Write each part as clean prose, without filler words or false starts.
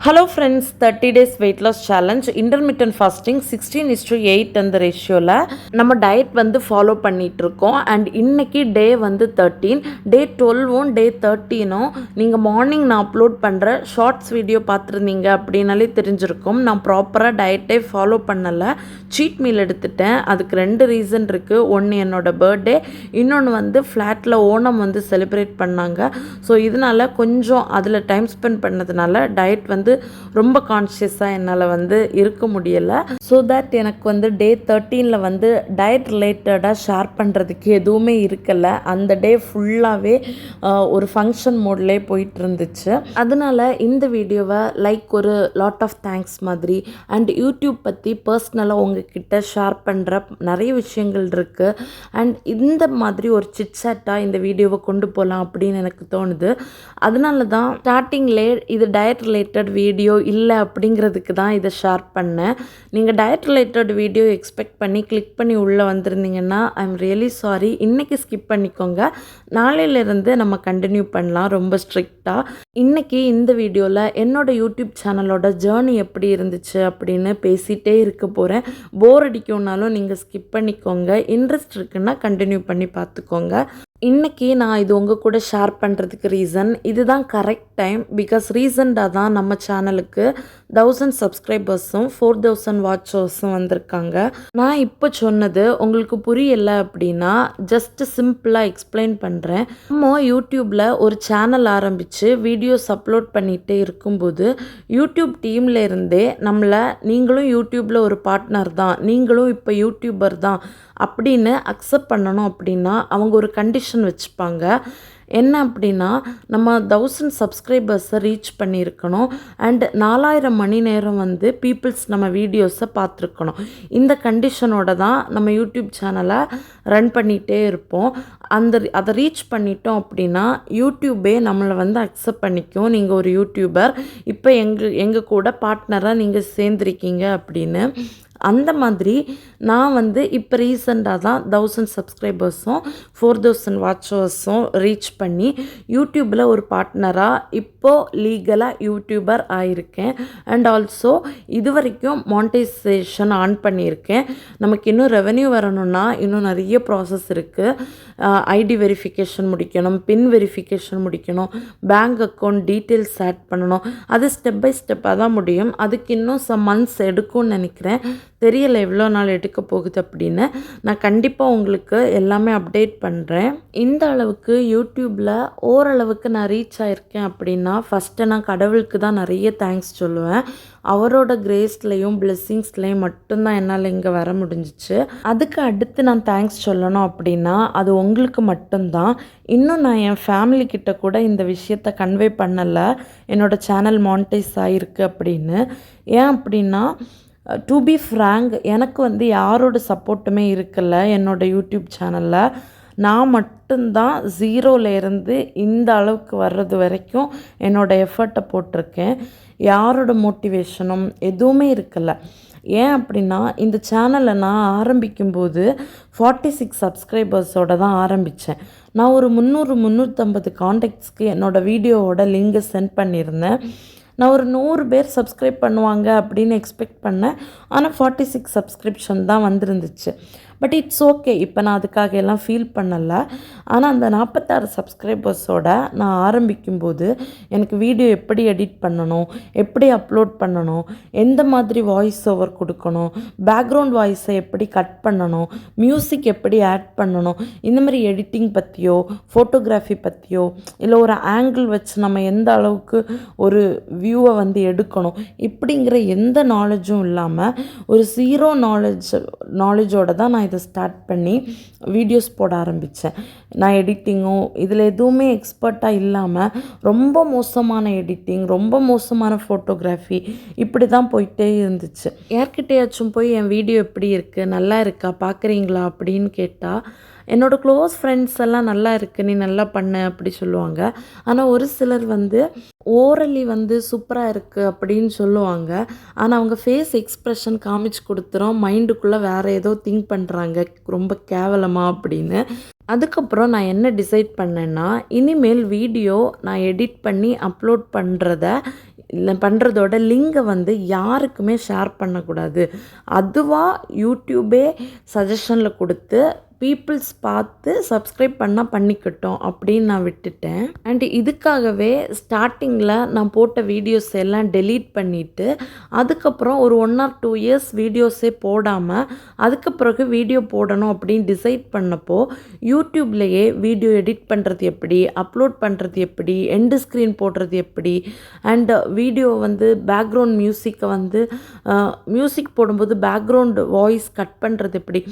Hello friends, 30 days weight loss challenge intermittent fasting 16:8 அந்த ரேஷியோவில் நம்ம டயட் வந்து ஃபாலோ பண்ணிட்டு இருக்கோம். அண்ட் இன்னைக்கு டே வந்து 13, டே 12ம் டே 13ம் நீங்கள் மார்னிங் நான் அப்லோட் பண்ணுற ஷார்ட்ஸ் வீடியோ பார்த்துருந்தீங்க அப்படின்னாலே தெரிஞ்சிருக்கும். நான் ப்ராப்பராக டயட்டே ஃபாலோ பண்ணலை, சீட் மீல் எடுத்துட்டேன். அதுக்கு 2 ரீசன் இருக்குது. ஒன்று என்னோட பர்த்டே, இன்னொன்று வந்து ஃப்ளாட்டில் ஓணம் வந்து செலிப்ரேட் பண்ணாங்க. ஸோ இதனால் கொஞ்சம் அதில் டைம் ஸ்பெண்ட் பண்ணதுனால டயட் வந்து ரொம்ப கான்ஷியஸாக என்னால் வந்து இருக்க முடியலை. ஸோ தட் எனக்கு வந்து டே 13ல் வந்து டயட் ரிலேட்டடாக ஷேர் பண்ணுறதுக்கு எதுவுமே இருக்கலை. அந்த டே ஃபுல்லாகவே ஒரு ஃபங்க்ஷன் மோட்லேயே போயிட்டு இருந்துச்சு. அதனால் இந்த வீடியோவை லைக் ஒரு லாட் ஆஃப் தேங்க்ஸ் மாதிரி அண்ட் யூடியூப் பற்றி பர்சனலாக உங்ககிட்ட ஷேர் பண்ணுற நிறைய விஷயங்கள் இருக்குது. அண்ட் இந்த மாதிரி ஒரு சிட்சாட்டாக இந்த வீடியோவை கொண்டு போகலாம் அப்படின்னு எனக்கு தோணுது. அதனால தான் ஸ்டார்டிங்லே இது டயட் ரிலேட்டட் வீடியோ இல்லை அப்படிங்கிறதுக்கு தான் இதை ஷேர் பண்ணேன். நீங்கள் டயட் ரிலேட்டட் வீடியோ எக்ஸ்பெக்ட் பண்ணி கிளிக் பண்ணி உள்ளே வந்திருந்தீங்கன்னா ஐ எம் ரியலி சாரி. இன்றைக்கி ஸ்கிப் பண்ணிக்கோங்க, நாளையிலேருந்து நம்ம கண்டினியூ பண்ணலாம் ரொம்ப ஸ்ட்ரிக்டாக. இன்றைக்கி இந்த வீடியோவில் என்னோடய யூடியூப் சேனலோட ஜேர்னி எப்படி இருந்துச்சு அப்படின்னு பேசிகிட்டே இருக்க போகிறேன். போர் அடிக்கும்னாலும் நீங்கள் ஸ்கிப் பண்ணிக்கோங்க, இன்ட்ரெஸ்ட் இருக்குன்னா கண்டினியூ பண்ணி பார்த்துக்கோங்க. இன்றைக்கி நான் இது உங்கள் கூட ஷேர் பண்ணுறதுக்கு ரீசன் இதுதான் கரெக்ட் டைம். பிகாஸ் ரீசண்டாக தான் நம்ம சேனலுக்கு 1000 சப்ஸ்கிரைபர்ஸும் 4000 வாட்சர்ஸும் வந்திருக்காங்க. நான் இப்போ சொன்னது உங்களுக்கு புரியலை அப்படின்னா ஜஸ்ட் சிம்பிளாக எக்ஸ்பிளைன் பண்ணுறேன். நம்ம யூடியூப்பில் ஒரு சேனல் ஆரம்பித்து வீடியோஸ் அப்லோட் பண்ணிகிட்டே இருக்கும்போது யூடியூப் டீமில் இருந்தே நம்மளை நீங்களும் யூடியூப்பில் ஒரு பார்ட்னர் தான், நீங்களும் இப்போ யூடியூபர் தான் அப்படின்னு அக்செப்ட் பண்ணணும் அப்படின்னா அவங்க ஒரு கண்டிஷன் வச்சுப்பாங்க. என்ன அப்படின்னா நம்ம 1000 சப்ஸ்கிரைபர்ஸை ரீச் பண்ணியிருக்கணும் அண்ட் 4000 மணி நேரம் வந்து பீப்புள்ஸ் நம்ம வீடியோஸை பார்த்துருக்கணும். இந்த கண்டிஷனோட தான் நம்ம யூடியூப் சேனலை ரன் பண்ணிகிட்டே இருப்போம். அதை ரீச் பண்ணிட்டோம் அப்படின்னா யூடியூபே நம்மளை வந்து அக்செப்ட் பண்ணிக்கும், நீங்கள் ஒரு யூடியூபர், இப்போ எங்கள் கூட பார்ட்னராக நீங்கள் சேர்ந்துருக்கீங்க அப்படின்னு. அந்த மாதிரி நான் வந்து இப்போ ரீசெண்டாக தான் 1000 சப்ஸ்கிரைபர்ஸும் 4000 வாட்சர்ஸும் ரீச் பண்ணி யூடியூப்பில் ஒரு பார்ட்னராக இப்போது லீகலாக யூடியூபர் ஆகியிருக்கேன். அண்ட் ஆல்சோ இது வரைக்கும் மானிட்டைசேஷன் ஆன் பண்ணியிருக்கேன். நமக்கு இன்னும் ரெவென்யூ வரணும்னா இன்னும் நிறைய ப்ராசஸ் இருக்குது. ஐடி வெரிஃபிகேஷன் முடிக்கணும், பின் வெரிஃபிகேஷன் முடிக்கணும், பேங்க் அக்கௌண்ட் டீட்டெயில்ஸ் ஆட் பண்ணணும். அது ஸ்டெப் பை ஸ்டெப்பாக தான் முடியும். அதுக்கு இன்னும் சம் மந்த்ஸ் எடுக்கும்னு நினைக்கிறேன். தெரியலை எவ்வளோ நாள் எடுக்க போகுது அப்படின்னு. நான் கண்டிப்பாக உங்களுக்கு எல்லாமே அப்டேட் பண்ணுறேன். இந்த அளவுக்கு யூடியூப்பில் ஓரளவுக்கு நான் ரீச் ஆகிருக்கேன் அப்படின்னா ஃபஸ்ட்டு நான் கடவுளுக்கு தான் நிறைய தேங்க்ஸ் சொல்லுவேன். அவரோட கிரேஸ்லேயும் பிளெஸ்ஸிங்ஸ்லேயும் மட்டும்தான் என்னால் இங்கே வர முடிஞ்சிச்சு. அதுக்கு அடுத்து நான் தேங்க்ஸ் சொல்லணும் அப்படின்னா அது உங்களுக்கு மட்டும்தான். இன்னும் நான் என் ஃபேமிலிக்கிட்ட கூட இந்த விஷயத்தை கன்வே பண்ணலை, என்னோடய சேனல் மானிட்டைஸ் ஆகிருக்கு அப்படின்னு. ஏன் அப்படின்னா டு பி ஃப்ராங்க் எனக்கு வந்து யாரோட சப்போர்ட்டுமே இருக்கலை என்னோடய யூடியூப் சேனலில். நான் மட்டும்தான் ஜீரோலேருந்து இந்த அளவுக்கு வர்றது வரைக்கும் என்னோடய எஃபர்ட்டை போட்டிருக்கேன். யாரோட மோட்டிவேஷனும் எதுவுமே இருக்கலை. ஏன் அப்படின்னா இந்த சேனலை நான் ஆரம்பிக்கும்போது 46 சப்ஸ்கிரைபர்ஸோடு தான் ஆரம்பித்தேன். நான் ஒரு 300-350 கான்டாக்ட்ஸ்க்கு என்னோடய வீடியோவோட லிங்கை சென்ட் பண்ணியிருந்தேன். நான் ஒரு 100 பேர் சப்ஸ்கிரைப் பண்ணுவாங்க அப்படின்னு எக்ஸ்பெக்ட் பண்ணேன். ஆனால் 46 சப்ஸ்கிரிப்ஷன் தான் வந்துருந்துச்சு. பட் இட்ஸ் ஓகே, இப்போ நான் அதுக்காக எல்லாம் ஃபீல் பண்ணலை. ஆனால் அந்த 46 சப்ஸ்கிரைபர்ஸோட நான் ஆரம்பிக்கும்போது எனக்கு வீடியோ எப்படி எடிட் பண்ணணும், எப்படி அப்லோட் பண்ணணும், எந்த மாதிரி வாய்ஸ் ஓவர் கொடுக்கணும், பேக்ரவுண்ட் வாய்ஸை எப்படி கட் பண்ணணும், மியூசிக் எப்படி ஆட் பண்ணணும், இந்த மாதிரி எடிட்டிங் பற்றியோ ஃபோட்டோகிராஃபி பற்றியோ இல்லை ஒரு ஆங்கிள் வச்சு நம்ம எந்த அளவுக்கு ஒரு வியூவை வந்து எடுக்கணும் இப்படிங்கிற எந்த நாலேஜும் இல்லாமல் ஒரு ஜீரோ நாலேஜோடு தான் நான் இதை ஸ்டார்ட் பண்ணி வீடியோஸ் போட ஆரம்பித்தேன். நான் எடிட்டிங்கும் இதில் எதுவுமே எக்ஸ்பர்ட்டாக இல்லாமல் ரொம்ப மோசமான எடிட்டிங், ரொம்ப மோசமான ஃபோட்டோகிராஃபி இப்படி தான் போயிட்டே இருந்துச்சு. யார்கிட்டையாச்சும் போய் என் வீடியோ எப்படி இருக்குது, நல்லா இருக்கா, பார்க்குறீங்களா அப்படின்னு கேட்டால் என்னோடய க்ளோஸ் ஃப்ரெண்ட்ஸ் எல்லாம் நல்லா இருக்குது, நீ நல்லா பண்ண அப்படி சொல்லுவாங்க. ஆனால் ஒரு சிலர் வந்து ஓரலி வந்து சூப்பராக இருக்குது அப்படின்னு சொல்லுவாங்க. ஆனால் அவங்க ஃபேஸ் எக்ஸ்ப்ரெஷன் காமிச்சு கொடுத்துரும், மைண்டுக்குள்ளே வேறு ஏதோ திங்க் பண்ணுறாங்க ரொம்ப கேவலமாக அப்படின்னு. அதுக்கப்புறம் நான் என்ன டிசைட் பண்ணேன்னா, இனிமேல் வீடியோ நான் எடிட் பண்ணி அப்லோட் பண்ணுறத பண்ணுறதோட லிங்கை வந்து யாருக்குமே ஷேர் பண்ணக்கூடாது. அதுவாக யூடியூபே சஜஷனில் கொடுத்து பீப்புள்ஸ் பார்த்து சப்ஸ்கிரைப் பண்ணால் பண்ணிக்கட்டும் அப்படின்னு நான் விட்டுட்டேன். அண்ட் இதுக்காகவே ஸ்டார்டிங்கில் நான் போட்ட வீடியோஸ் எல்லாம் டெலீட் பண்ணிவிட்டு அதுக்கப்புறம் ஒரு 1 or 2 இயர்ஸ் வீடியோஸே போடாமல் அதுக்கு பிறகு வீடியோ போடணும் அப்படின்னு டிசைட் பண்ணப்போ யூடியூப்லேயே வீடியோ எடிட் பண்ணுறது எப்படி, அப்லோட் பண்ணுறது எப்படி, எண்டு ஸ்க்ரீன் போடுறது எப்படி, அண்ட் வீடியோ வந்து பேக்ரவுண்ட் மியூசிக்கை வந்து மியூசிக் போடும்போது பேக்ரவுண்ட் வாய்ஸ் கட் பண்ணுறது எப்படி,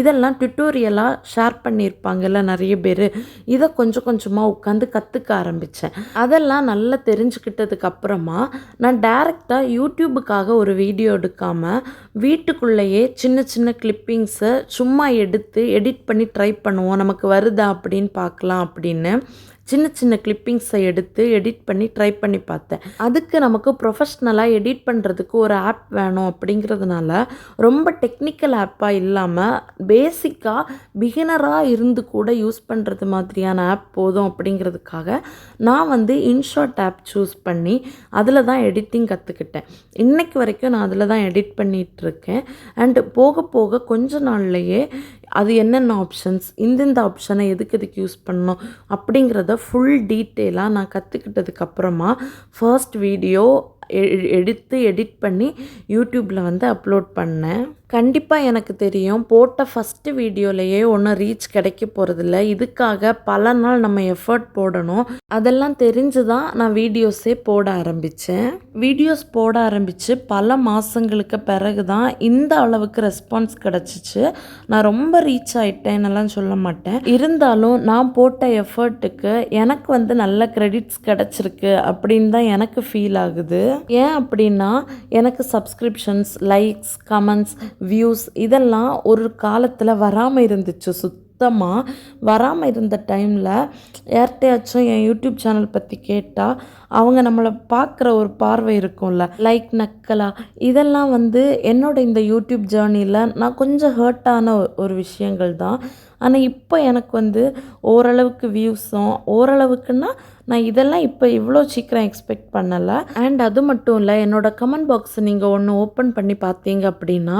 இதெல்லாம் டுட்டோரியல் ஷேர் பண்ணியிருப்பாங்கல்ல நிறைய பேர். இதை கொஞ்சம் கொஞ்சமாக உட்காந்து கற்றுக்க ஆரம்பித்தேன். அதெல்லாம் நல்லா தெரிஞ்சுக்கிட்டதுக்கு அப்புறமா நான் டைரெக்டாக யூடியூபுக்காக ஒரு வீடியோ எடுக்காமல் வீட்டுக்குள்ளேயே சின்ன சின்ன கிளிப்பிங்ஸை சும்மா எடுத்து எடிட் பண்ணி ட்ரை பண்ணுவோம், நமக்கு வருதா அப்படின்னு பார்க்கலாம் அப்படின்னு சின்ன சின்ன கிளிப்பிங்ஸை எடுத்து எடிட் பண்ணி ட்ரை பண்ணி பார்த்தேன். அதுக்கு நமக்கு ப்ரொஃபஷ்னலாக எடிட் பண்ணுறதுக்கு ஒரு ஆப் வேணும் அப்படிங்கிறதுனால ரொம்ப டெக்னிக்கல் ஆப்பாக இல்லாமல் பேசிக்காக பிகினராக இருந்து கூட யூஸ் பண்ணுறது மாதிரியான ஆப் போதும் அப்படிங்கிறதுக்காக நான் வந்து இன்ஷாட் ஆப் சூஸ் பண்ணி அதில் தான் எடிட்டிங் கற்றுக்கிட்டேன். இன்றைக்கு வரைக்கும் நான் அதில் தான் எடிட் பண்ணிகிட்ருக்கேன். அண்டு போக போக கொஞ்ச நாள்லையே அது என்னென்ன ஆப்ஷன்ஸ், இந்தந்த ஆப்ஷனை எதுக்கு யூஸ் பண்ணணும் அப்படிங்கிறத ஃபுல் டீட்டெயிலாக நான் கற்றுக்கிட்டதுக்கப்புறமா ஃபர்ஸ்ட் வீடியோ எடுத்து எடிட் பண்ணி யூடியூப்பில் வந்து அப்லோட் பண்ணேன். கண்டிப்பாக எனக்கு தெரியும் போட்ட ஃபஸ்ட்டு வீடியோலையே ஒன்றும் ரீச் கிடைக்க போகிறதில்ல. இதுக்காக பல நாள் நம்ம எஃபர்ட் போடணும். அதெல்லாம் தெரிஞ்சு தான் நான் வீடியோஸே போட ஆரம்பித்தேன். வீடியோஸ் போட ஆரம்பித்து பல மாதங்களுக்கு பிறகு தான் இந்த அளவுக்கு ரெஸ்பான்ஸ் கிடச்சிச்சு. நான் ரொம்ப ரீச் ஆகிட்டேன்னெல்லாம் சொல்ல மாட்டேன். இருந்தாலும் நான் போட்ட எஃபர்ட்டுக்கு எனக்கு வந்து நல்ல கிரெடிட்ஸ் கிடச்சிருக்கு அப்படின்னு தான் எனக்கு ஃபீல் ஆகுது. ஏன் அப்படின்னா எனக்கு சப்ஸ்கிரிப்ஷன்ஸ், லைக்ஸ், கமெண்ட்ஸ், வியூஸ் இதெல்லாம் ஒரு காலத்தில் வராமல் இருந்துச்சு. சுத்தமாக வராமல் இருந்த டைமில் யார்கிட்டையாச்சும் என் யூடியூப் சேனல் பற்றி கேட்டால் அவங்க நம்மளை பார்க்குற ஒரு பார்வை இருக்கும்ல, லைக் நக்கலா, இதெல்லாம் வந்து என்னோட இந்த யூடியூப் ஜேர்னியில் நான் கொஞ்சம் ஹர்ட்டான ஒரு விஷயங்கள் தான். ஆனால் இப்போ எனக்கு வந்து ஓரளவுக்கு வியூஸும், ஓரளவுக்குன்னா நான் இதெல்லாம் இப்போ இவ்வளோ சீக்கிரம் எக்ஸ்பெக்ட் பண்ணலை. அண்ட் அது மட்டும் இல்லை, என்னோடய கமெண்ட் பாக்ஸை நீங்கள் ஒன்று ஓப்பன் பண்ணி பார்த்தீங்க அப்படின்னா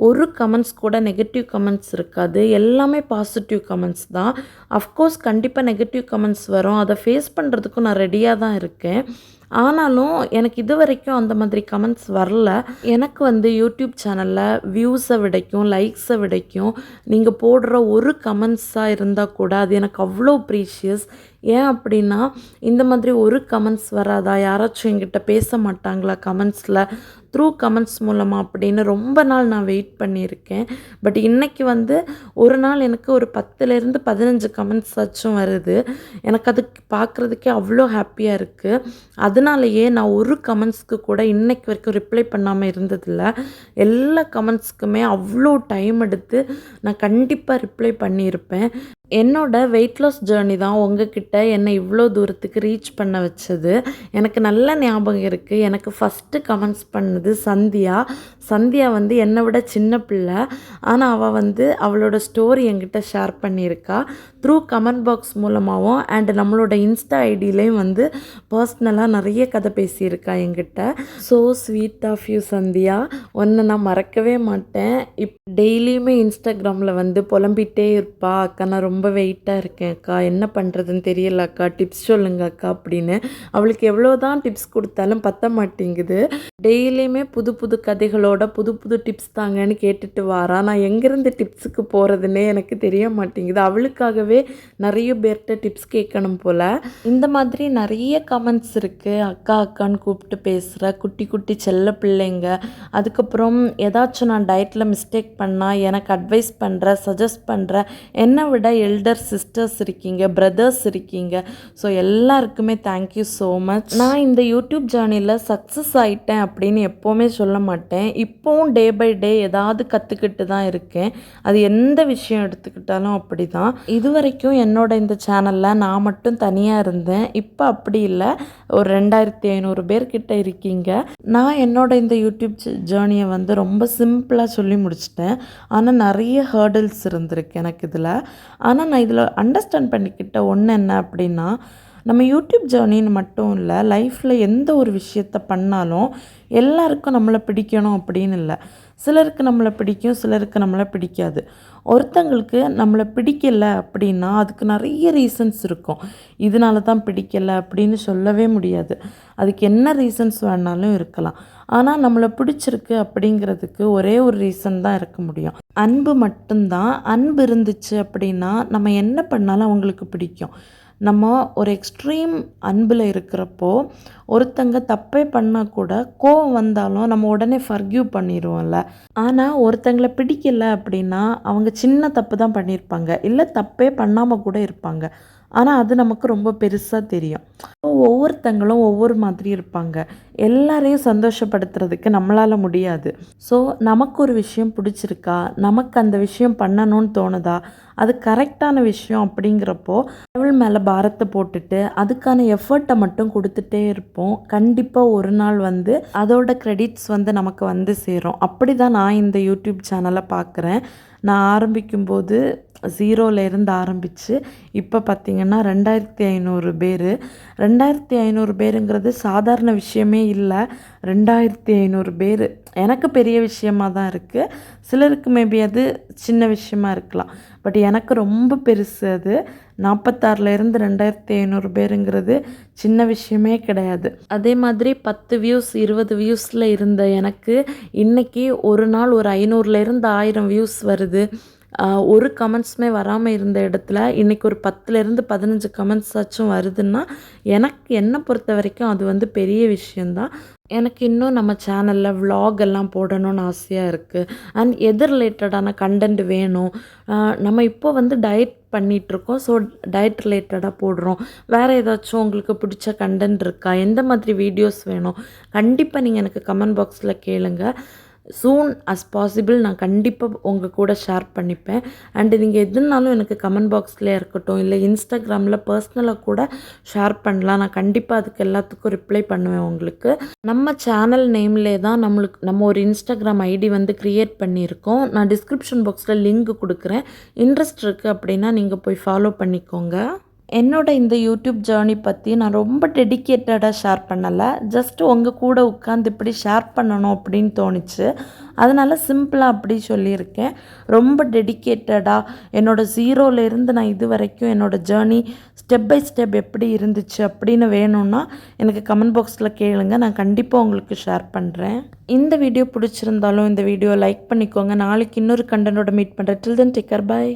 ஒரு கமெண்ட்ஸ் கூட நெகட்டிவ் கமெண்ட்ஸ் இருக்காது. எல்லாமே பாசிட்டிவ் கமெண்ட்ஸ் தான். அஃப்கோர்ஸ் கண்டிப்பாக நெகட்டிவ் கமெண்ட்ஸ் வரும். அதை ஃபேஸ் பண்ணுறதுக்கும் நான் ரெடியாக தான் இருக்கேன். ஆனாலும் எனக்கு இது வரைக்கும் அந்த மாதிரி கமெண்ட்ஸ் வரல. எனக்கு வந்து யூடியூப் சேனலில் வியூஸை விடைக்கும், லைக்ஸை விடைக்கும் நீங்கள் போடுற ஒரு கமெண்ட்ஸாக இருந்தால் கூட அது எனக்கு அவ்வளோ ப்ரீஷியஸ். ஏன் அப்படின்னா இந்த மாதிரி ஒரு கமெண்ட்ஸ் வராதா, யாராச்சும் என்கிட்ட பேச மாட்டாங்களா கமெண்ட்ஸில் த்ரூ கமெண்ட்ஸ் மூலமாக அப்படின்னு ரொம்ப நாள் நான் வெயிட் பண்ணியிருக்கேன். பட் இன்றைக்கி வந்து ஒரு நாள் எனக்கு ஒரு 10லேருந்து 15 கமெண்ட்ஸ் ஆச்சும் வருது. எனக்கு அது பார்க்குறதுக்கே அவ்வளோ ஹாப்பியாக இருக்குது. அதனாலேயே நான் ஒரு கமெண்ட்ஸ்க்கு கூட இன்றைக்கு வரைக்கும் ரிப்ளை பண்ணாமல் இருந்ததில்லை. எல்லா கமெண்ட்ஸ்க்குமே அவ்வளோ டைம் எடுத்து நான் கண்டிப்பாக ரிப்ளை பண்ணியிருப்பேன். என்னோட வெயிட் லாஸ் ஜேர்னி தான் உங்ககிட்ட என்னை இவ்வளோ தூரத்துக்கு ரீச் பண்ண வச்சது. எனக்கு நல்ல ஞாபகம் இருக்குது. எனக்கு ஃபஸ்ட்டு கமெண்ட்ஸ் பண்ணது சந்தியா. சந்தியா வந்து என்னை விட சின்ன பிள்ளை. ஆனால் அவள் வந்து அவளோட ஸ்டோரி என்கிட்ட ஷேர் பண்ணியிருக்கா. த்ரூ கமெண்ட் பாக்ஸ் மூலமாகவும் அண்ட் நம்மளோட இன்ஸ்டா ஐடியிலையும் வந்து பர்சனலாக நிறைய கதை பேசியிருக்கா என்கிட்ட. So sweet of you Sandhya, ஒன்று நான் மறக்கவே மாட்டேன். டெய்லியுமே இன்ஸ்டாகிராமில் வந்து புலம்பிகிட்டே இருப்பா, அக்கா நான் ரொம்ப வெயிட்டாக இருக்கேன் அக்கா, என்ன பண்ணுறதுன்னு தெரியல அக்கா, டிப்ஸ் சொல்லுங்க அக்கா அப்படின்னு. அவளுக்கு எவ்வளோ தான் டிப்ஸ் கொடுத்தாலும் பத்த மாட்டேங்குது. டெய்லியுமே புது புது கதைகளோட புது புது டிப்ஸ் தாங்கன்னு கேட்டுட்டு வாரா. நான் எங்கேருந்து டிப்ஸுக்கு போகிறதுன்னே எனக்கு தெரிய மாட்டேங்குது. அவளுக்காகவே நிறைய பேர்கிட்ட டிப்ஸ் கேட்கணும் போல். இந்த மாதிரி நிறைய கமெண்ட்ஸ் இருக்குது. அக்கா அக்கான்னு கூப்பிட்டு பேசுகிற குட்டி குட்டி செல்ல பிள்ளைங்க, அதுக்கப்புறம் ஏதாச்சும் நான் டயட்டில் மிஸ்டேக் பண்ணால் எனக்கு அட்வைஸ் பண்ணுற, சஜஸ்ட் பண்ணுற, என்னை விட எல்டர் சிஸ்டர்ஸ் இருக்கீங்க, பிரதர்ஸ் இருக்கீங்க. ஸோ எல்லாருக்குமே தேங்க்யூ ஸோ மச். நான் இந்த யூடியூப் ஜேர்னியில் சக்ஸஸ் ஆகிட்டேன் அப்படின்னு எப்போவுமே சொல்ல மாட்டேன். இப்போவும் டே பை டே ஏதாவது கற்றுக்கிட்டு தான் இருக்கேன். அது எந்த விஷயம் எடுத்துக்கிட்டாலும் அப்படி தான். இது வரைக்கும் என்னோட இந்த சேனலில் நான் மட்டும் தனியாக இருந்தேன். இப்போ அப்படி இல்லை, ஒரு 2500 பேர்கிட்ட இருக்கீங்க. நான் என்னோட இந்த யூடியூப் ஜேர்னியை வந்து ரொம்ப சிம்பிளாக சொல்லி முடிச்சிட்டேன். ஆனால் நிறைய ஹேர்டில்ஸ் இருந்திருக்கு எனக்கு இதில். ஆனால் நான் இதில் அண்டர்ஸ்டாண்ட் பண்ணிக்கிட்ட ஒன்று என்ன அப்படின்னா, நம்ம யூடியூப் ஜேர்னின்னு மட்டும் இல்லை, லைஃப்பில் எந்த ஒரு விஷயத்த பண்ணாலும் எல்லாருக்கும் நம்மளை பிடிக்கணும் அப்படின்னு இல்லை. சிலருக்கு நம்மளை பிடிக்கும், சிலருக்கு நம்மளை பிடிக்காது. ஒருத்தங்களுக்கு நம்மளை பிடிக்கல அப்படின்னா அதுக்கு நிறைய ரீசன்ஸ் இருக்கும். இதனால தான் பிடிக்கல அப்படின்னு சொல்லவே முடியாது. அதுக்கு என்ன ரீசன்ஸ் வேணாலும் இருக்கலாம். ஆனால் நம்மளை பிடிச்சிருக்கு அப்படிங்கிறதுக்கு ஒரே ஒரு ரீசன் தான் இருக்க முடியும். அன்பு மட்டும்தான். அன்பு இருந்துச்சு அப்படின்னா நம்ம என்ன பண்ணாலும் அவங்களுக்கு பிடிக்கும். நம்ம ஒரு எக்ஸ்ட்ரீம் அன்பில் இருக்கிறப்போ ஒருத்தங்க தப்பே பண்ணால் கூட கோவம் வந்தாலும் நம்ம உடனே ஃபர்கியூ பண்ணிடுவோம்ல. ஆனால் ஒருத்தங்களை பிடிக்கல அப்படின்னா அவங்க சின்ன தப்பு தான் பண்ணியிருப்பாங்க, இல்லை தப்பே பண்ணாமல் கூட இருப்பாங்க. ஆனால் அது நமக்கு ரொம்ப பெருசாக தெரியும். ஒவ்வொருத்தங்களும் ஒவ்வொரு மாதிரி இருப்பாங்க. எல்லாரையும் சந்தோஷப்படுத்துறதுக்கு நம்மளால் முடியாது. ஸோ நமக்கு ஒரு விஷயம் பிடிச்சிருக்கா, நமக்கு அந்த விஷயம் பண்ணணும்னு தோணுதா, அது கரெக்டான விஷயம் அப்படிங்கிறப்போ கடவுள் மேலே பாரத்தை போட்டுட்டு அதுக்கான எஃபர்ட்டை மட்டும் கொடுத்துட்டே இருப்போம். கண்டிப்பாக ஒரு நாள் வந்து அதோட கிரெடிட்ஸ் வந்து நமக்கு வந்து சேரும். அப்படி தான் நான் இந்த யூடியூப் சேனலை பார்க்குறேன். நான் ஆரம்பிக்கும்போது 0லேருந்து ஆரம்பித்து இப்போ பார்த்திங்கன்னா 2500 பேர். 2500 பேருங்கிறது சாதாரண விஷயமே இல்லை. 2500 பேர் எனக்கு பெரிய விஷயமாக தான் இருக்குது. சிலருக்கு மேபி அது சின்ன விஷயமா இருக்கலாம். பட் எனக்கு ரொம்ப பெருசு அது. 46லேருந்து 2500 பேருங்கிறது சின்ன விஷயமே கிடையாது. அதே மாதிரி 10 வியூஸ் 20 வியூஸில் இருந்த எனக்கு இன்றைக்கி ஒரு நாள் ஒரு 500லேருந்து 1000 வியூஸ் வருது. ஒரு கமெண்ட்ஸுமே வராமல் இருந்த இடத்துல இன்றைக்கி ஒரு 10லேருந்து 15 கமெண்ட்ஸ் ஆச்சும் வருதுன்னா எனக்கு என்னை பொறுத்த வரைக்கும் அது வந்து பெரிய விஷயந்தான். எனக்கு இன்னும் நம்ம சேனலில் விலாக் எல்லாம் போடணும்னு ஆசையாக இருக்குது. அண்ட் எது ரிலேட்டடான கண்டென்ட் வேணும். நம்ம இப்போ வந்து டயட் பண்ணிகிட்ருக்கோம். ஸோ டயட் ரிலேட்டடாக போடுறோம். வேறு ஏதாச்சும் உங்களுக்கு பிடிச்ச கண்டென்ட் இருக்கா, எந்த மாதிரி வீடியோஸ் வேணும், கண்டிப்பாக நீங்கள் எனக்கு கமெண்ட் பாக்ஸில் கேளுங்க. சூன் அஸ் பாசிபிள் நான் கண்டிப்பாக உங்கள் கூட ஷேர் பண்ணிப்பேன். அண்டு நீங்கள் எதுனாலும் எனக்கு கமெண்ட் பாக்ஸ்லேயே இருக்கட்டும், இல்லை இன்ஸ்டாகிராமில் பர்சனலாக கூட ஷேர் பண்ணலாம். நான் கண்டிப்பாக அதுக்கு எல்லாத்துக்கும் ரிப்ளை பண்ணுவேன் உங்களுக்கு. நம்ம சேனல் நேம்லேயே தான் நம்ம ஒரு இன்ஸ்டாகிராம் ஐடி வந்து க்ரியேட் பண்ணியிருக்கோம். நான் டிஸ்கிரிப்ஷன் பாக்ஸில் லிங்க் கொடுக்குறேன். இன்ட்ரெஸ்ட் இருக்குது அப்படின்னா நீங்கள் போய் ஃபாலோ பண்ணிக்கோங்க. இந்த யூடியூப் ஜேர்னி பற்றி நான் ரொம்ப டெடிக்கேட்டடாக ஷேர் பண்ணலை. ஜஸ்ட்டு உங்கள் கூட உட்காந்து இப்படி ஷேர் பண்ணணும் அப்படின்னு தோணுச்சு. அதனால் சிம்பிளாக அப்படி சொல்லியிருக்கேன். ரொம்ப டெடிக்கேட்டடாக என்னோடய 0லேருந்து நான் இது வரைக்கும் என்னோடய ஜேர்னி ஸ்டெப் பை ஸ்டெப் எப்படி இருந்துச்சு அப்படின்னு வேணும்னா எனக்கு கமெண்ட் பாக்ஸில் கேளுங்க. நான் கண்டிப்பாக உங்களுக்கு ஷேர் பண்ணுறேன். இந்த வீடியோ பிடிச்சிருந்தாலும் இந்த வீடியோ லைக் பண்ணிக்கோங்க. நாளைக்கு இன்னொரு கண்டென்ட்டோட மீட் பண்ணுறேன். டில் தென் டேக் கேர், பை.